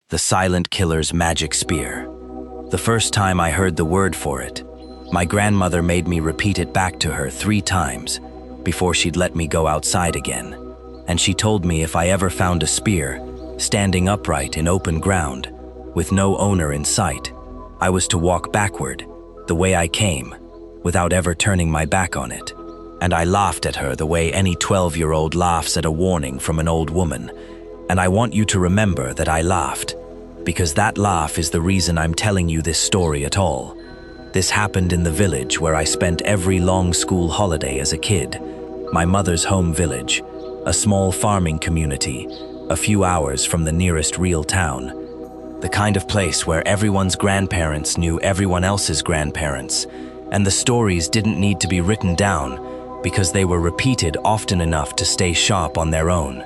The silent killer's magic spear. The first time I heard the word for it, my grandmother made me repeat it back to her 3 times before she'd let me go outside again. And she told me if I ever found a spear, standing upright in open ground, with no owner in sight, I was to walk backward, the way I came, without ever turning my back on it. And I laughed at her the way any 12-year-old laughs at a warning from an old woman. And I want you to remember that I laughed, because that laugh is the reason I'm telling you this story at all. This happened in the village where I spent every long school holiday as a kid, my mother's home village, a small farming community, a few hours from the nearest real town. The kind of place where everyone's grandparents knew everyone else's grandparents, and the stories didn't need to be written down because they were repeated often enough to stay sharp on their own.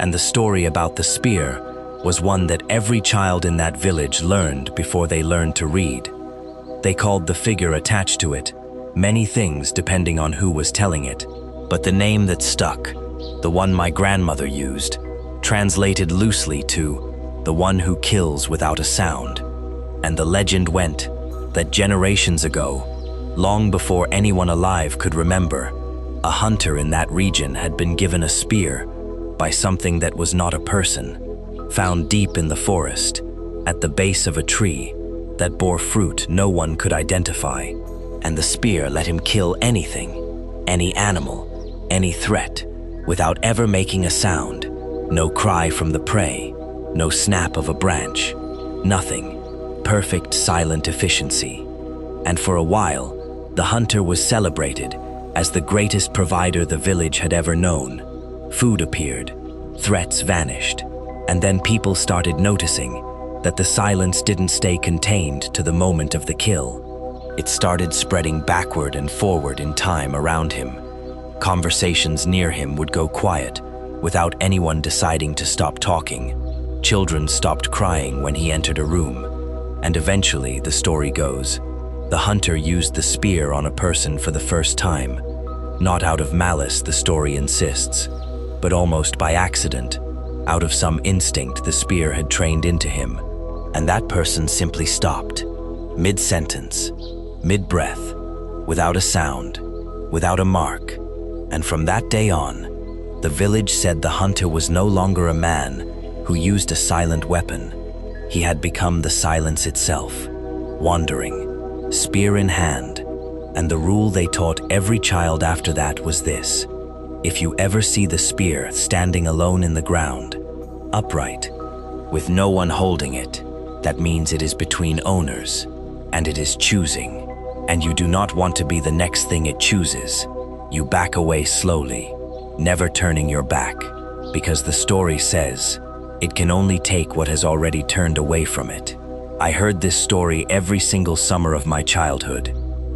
And the story about the spear was one that every child in that village learned before they learned to read. They called the figure attached to it many things depending on who was telling it, but the name that stuck, the one my grandmother used, translated loosely to the one who kills without a sound. And the legend went that generations ago, long before anyone alive could remember, a hunter in that region had been given a spear by something that was not a person, found deep in the forest, at the base of a tree that bore fruit no one could identify. And the spear let him kill anything, any animal, any threat, without ever making a sound. No cry from the prey, no snap of a branch, nothing. Perfect silent efficiency. And for a while, the hunter was celebrated as the greatest provider the village had ever known. Food appeared, threats vanished, and then people started noticing that the silence didn't stay contained to the moment of the kill. It started spreading backward and forward in time around him. Conversations near him would go quiet without anyone deciding to stop talking. Children stopped crying when he entered a room. And eventually, the story goes, the hunter used the spear on a person for the first time. Not out of malice, the story insists, but almost by accident, out of some instinct the spear had trained into him. And that person simply stopped, mid-sentence, mid-breath, without a sound, without a mark. And from that day on, the village said the hunter was no longer a man who used a silent weapon. He had become the silence itself, wandering, spear in hand. And the rule they taught every child after that was this: if you ever see the spear standing alone in the ground, upright, with no one holding it, that means it is between owners, and it is choosing, and you do not want to be the next thing it chooses. You back away slowly, never turning your back, because the story says it can only take what has already turned away from it. I heard this story every single summer of my childhood,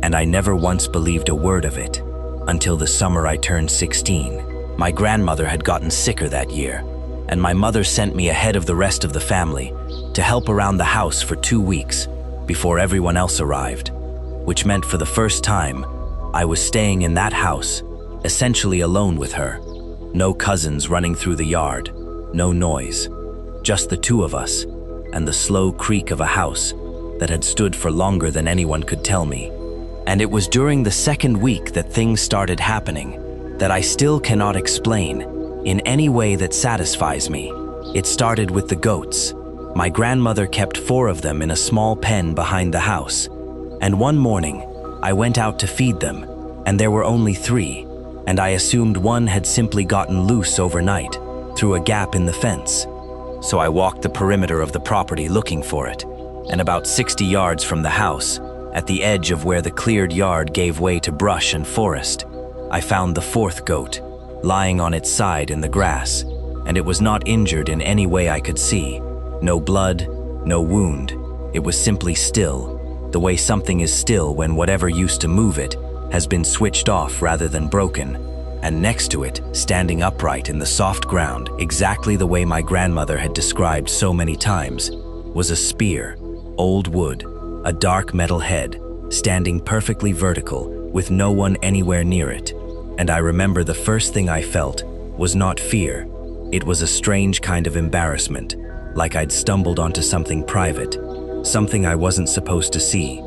and I never once believed a word of it until the summer I turned 16. My grandmother had gotten sicker that year, and my mother sent me ahead of the rest of the family to help around the house for 2 weeks before everyone else arrived, which meant for the first time, I was staying in that house, essentially alone with her. No cousins running through the yard, no noise, just the 2 of us and the slow creak of a house that had stood for longer than anyone could tell me. And it was during the 2nd week that things started happening that I still cannot explain in any way that satisfies me. It started with the goats. My grandmother kept 4 of them in a small pen behind the house, and one morning I went out to feed them, and there were only 3, and I assumed one had simply gotten loose overnight through a gap in the fence. So I walked the perimeter of the property looking for it, and about 60 yards from the house, at the edge of where the cleared yard gave way to brush and forest, I found the 4th goat, lying on its side in the grass, and it was not injured in any way I could see. No blood, no wound. It was simply still, the way something is still when whatever used to move it has been switched off rather than broken. And next to it, standing upright in the soft ground, exactly the way my grandmother had described so many times, was a spear, old wood, a dark metal head, standing perfectly vertical, with no one anywhere near it. And I remember the first thing I felt was not fear. It was a strange kind of embarrassment, like I'd stumbled onto something private, something I wasn't supposed to see.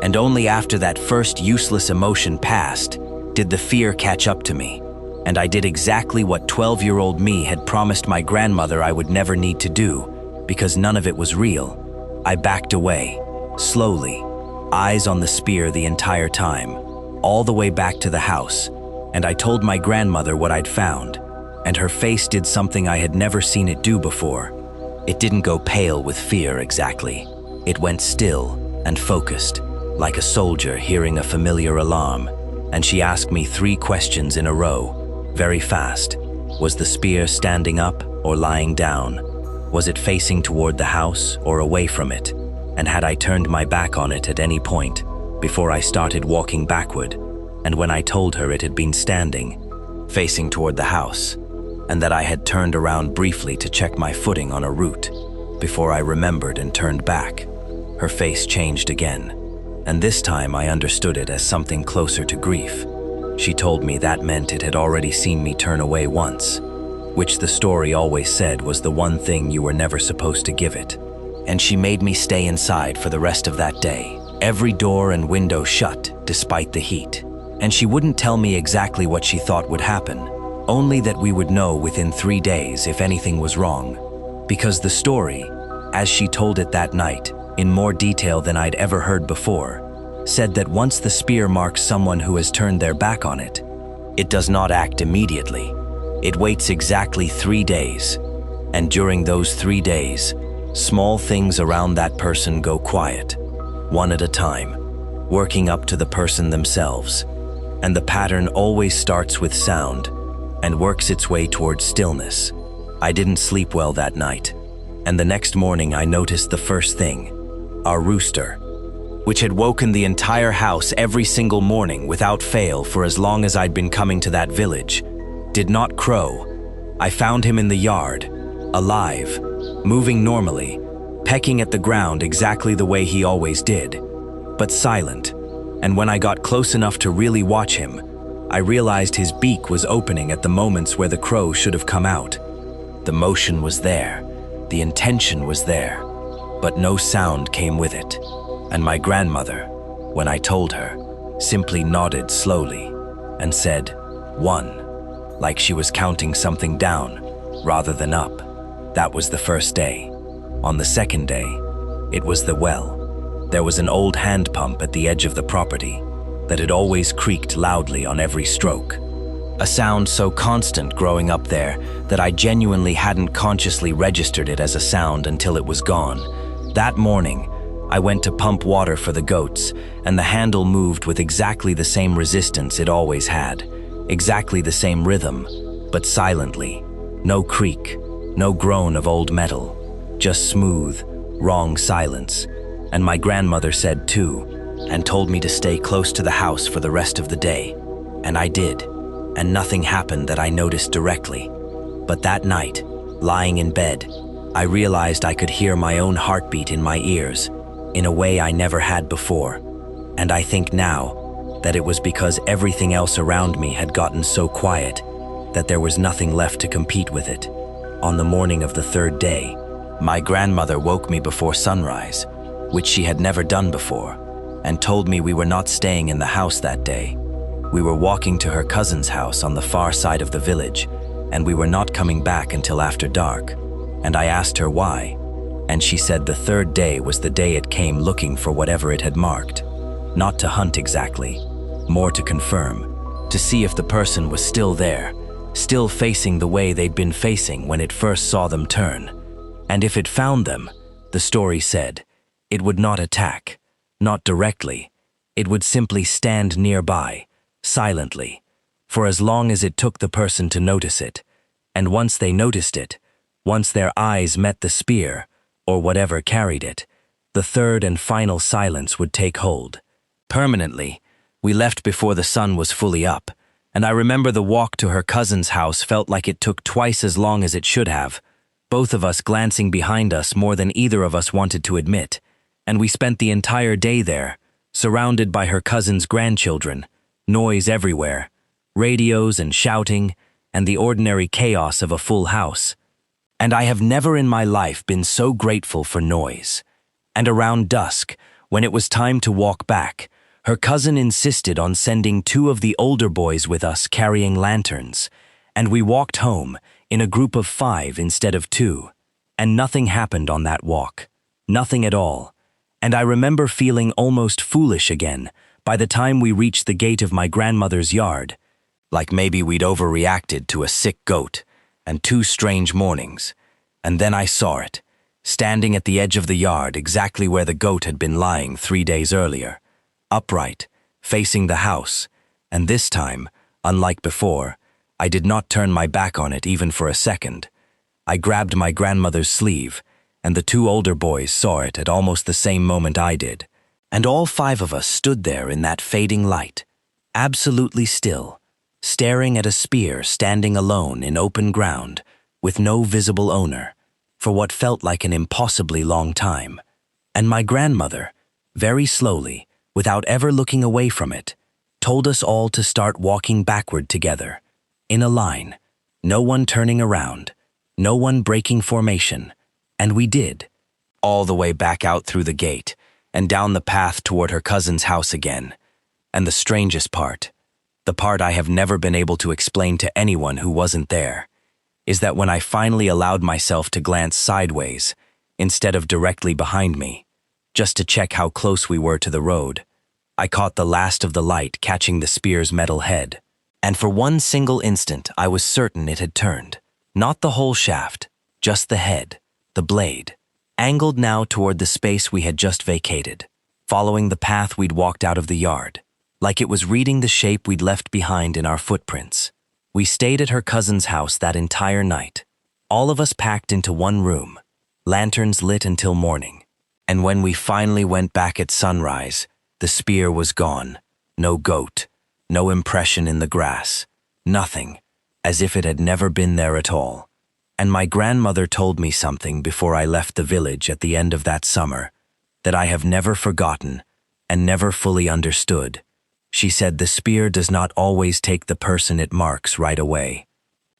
And only after that first useless emotion passed did the fear catch up to me, and I did exactly what 12-year-old me had promised my grandmother I would never need to do, because none of it was real. I backed away, slowly, eyes on the spear the entire time, all the way back to the house, and I told my grandmother what I'd found, and her face did something I had never seen it do before. It didn't go pale with fear exactly. It went still and focused, like a soldier hearing a familiar alarm, and she asked me 3 questions in a row, very fast. Was the spear standing up or lying down? Was it facing toward the house or away from it? And had I turned my back on it at any point before I started walking backward? And when I told her it had been standing, facing toward the house, and that I had turned around briefly to check my footing on a route before I remembered and turned back, her face changed again, and this time I understood it as something closer to grief. She told me that meant it had already seen me turn away once, which the story always said was the one thing you were never supposed to give it. And she made me stay inside for the rest of that day, every door and window shut despite the heat. And she wouldn't tell me exactly what she thought would happen, only that we would know within 3 days if anything was wrong. Because the story, as she told it that night, in more detail than I'd ever heard before, said that once the spear marks someone who has turned their back on it, it does not act immediately. It waits exactly 3 days, and during those 3 days, small things around that person go quiet, one at a time, working up to the person themselves. And the pattern always starts with sound and works its way towards stillness. I didn't sleep well that night, and the next morning I noticed the first thing, our rooster, which had woken the entire house every single morning without fail for as long as I'd been coming to that village, did not crow. I found him in the yard, alive, moving normally, pecking at the ground exactly the way he always did, but silent. And when I got close enough to really watch him, I realized his beak was opening at the moments where the crow should have come out. The motion was there, the intention was there, but no sound came with it. And my grandmother, when I told her, simply nodded slowly and said, 1, like she was counting something down rather than up. That was the first day. On the second day, it was the well. There was an old hand pump at the edge of the property that had always creaked loudly on every stroke. A sound so constant growing up there that I genuinely hadn't consciously registered it as a sound until it was gone. That morning, I went to pump water for the goats, and the handle moved with exactly the same resistance it always had, exactly the same rhythm, but silently. No creak, no groan of old metal, just smooth, wrong silence. And my grandmother said too, and told me to stay close to the house for the rest of the day. And I did, and nothing happened that I noticed directly. But that night, lying in bed, I realized I could hear my own heartbeat in my ears, in a way I never had before. And I think now that it was because everything else around me had gotten so quiet that there was nothing left to compete with it. On the morning of the 3rd day, my grandmother woke me before sunrise, which she had never done before, and told me we were not staying in the house that day. We were walking to her cousin's house on the far side of the village, and we were not coming back until after dark. And I asked her why, and she said the 3rd day was the day it came looking for whatever it had marked. Not to hunt exactly, more to confirm, to see if the person was still there, still facing the way they'd been facing when it first saw them turn. And if it found them, the story said, it would not attack, not directly. It would simply stand nearby, silently, for as long as it took the person to notice it. And once they noticed it, once their eyes met the spear, or whatever carried it, the 3rd and final silence would take hold. Permanently, we left before the sun was fully up, and I remember the walk to her cousin's house felt like it took twice as long as it should have, both of us glancing behind us more than either of us wanted to admit. And we spent the entire day there, surrounded by her cousin's grandchildren, noise everywhere, radios and shouting, and the ordinary chaos of a full house. And I have never in my life been so grateful for noise. And around dusk, when it was time to walk back, her cousin insisted on sending 2 of the older boys with us carrying lanterns, and we walked home in a group of 5 instead of 2. And nothing happened on that walk. Nothing at all. And I remember feeling almost foolish again by the time we reached the gate of my grandmother's yard, like maybe we'd overreacted to a sick goat and 2 strange mornings. And then I saw it, standing at the edge of the yard exactly where the goat had been lying 3 days earlier, upright, facing the house, and this time, unlike before, I did not turn my back on it even for a second. I grabbed my grandmother's sleeve, and the 2 older boys saw it at almost the same moment I did, and all 5 of us stood there in that fading light, absolutely still, staring at a spear standing alone in open ground, with no visible owner, for what felt like an impossibly long time. And my grandmother, very slowly, without ever looking away from it, told us all to start walking backward together, in a line, no one turning around, no one breaking formation, and we did, all the way back out through the gate and down the path toward her cousin's house again. And the strangest part, the part I have never been able to explain to anyone who wasn't there, is that when I finally allowed myself to glance sideways, instead of directly behind me, just to check how close we were to the road, I caught the last of the light catching the spear's metal head, and for one single instant I was certain it had turned. Not the whole shaft, just the head, the blade, angled now toward the space we had just vacated, following the path we'd walked out of the yard, like it was reading the shape we'd left behind in our footprints. We stayed at her cousin's house that entire night, all of us packed into one room, lanterns lit until morning. And when we finally went back at sunrise, the spear was gone. No goat, no impression in the grass, nothing, as if it had never been there at all. And my grandmother told me something before I left the village at the end of that summer that I have never forgotten and never fully understood. She said the spear does not always take the person it marks right away.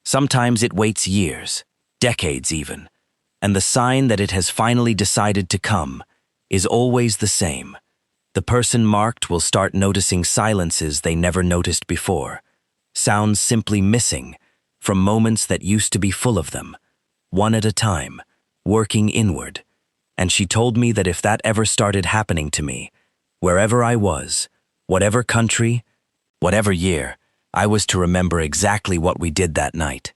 Sometimes it waits years, decades even, and the sign that it has finally decided to come is always the same. The person marked will start noticing silences they never noticed before, sounds simply missing from moments that used to be full of them, one at a time, working inward. And she told me that if that ever started happening to me, wherever I was, whatever country, whatever year, I was to remember exactly what we did that night.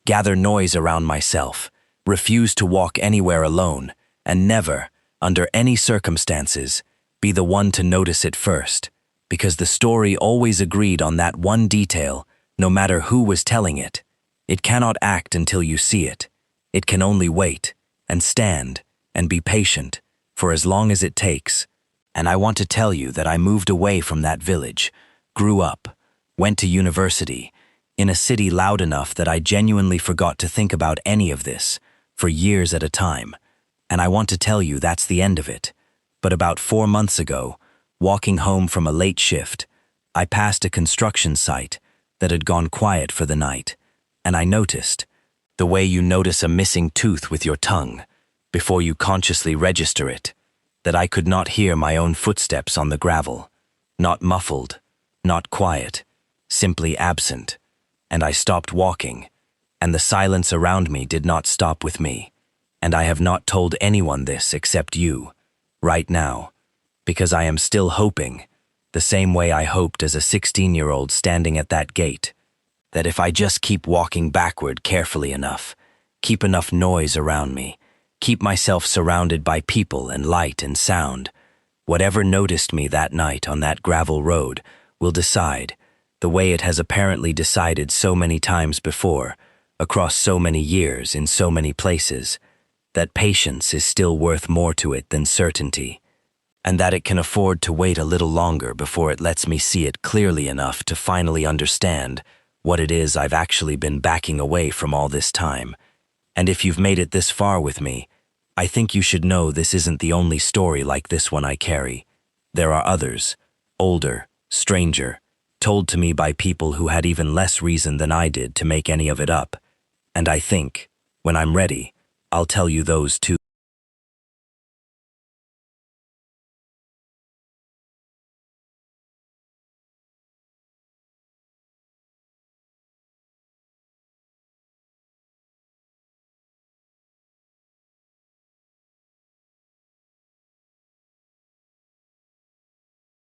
Gather noise around myself, refuse to walk anywhere alone, and never, under any circumstances, be the one to notice it first, because the story always agreed on that one detail, no matter who was telling it. It cannot act until you see it. It can only wait, and stand, and be patient, for as long as it takes. And I want to tell you that I moved away from that village, grew up, went to university, in a city loud enough that I genuinely forgot to think about any of this, for years at a time. And I want to tell you that's the end of it. But about 4 months ago, walking home from a late shift, I passed a construction site that had gone quiet for the night, and I noticed, the way you notice a missing tooth with your tongue, before you consciously register it, that I could not hear my own footsteps on the gravel, not muffled, not quiet, simply absent, and I stopped walking, and the silence around me did not stop with me, and I have not told anyone this except you, right now, because I am still hoping, the same way I hoped as a 16-year-old standing at that gate, that if I just keep walking backward carefully enough, keep enough noise around me, keep myself surrounded by people and light and sound, whatever noticed me that night on that gravel road will decide, the way it has apparently decided so many times before, across so many years in so many places, that patience is still worth more to it than certainty, and that it can afford to wait a little longer before it lets me see it clearly enough to finally understand what it is I've actually been backing away from all this time. And if you've made it this far with me, I think you should know this isn't the only story like this one I carry. There are others, older, stranger, told to me by people who had even less reason than I did to make any of it up. And I think, When I'm ready, I'll tell you those too.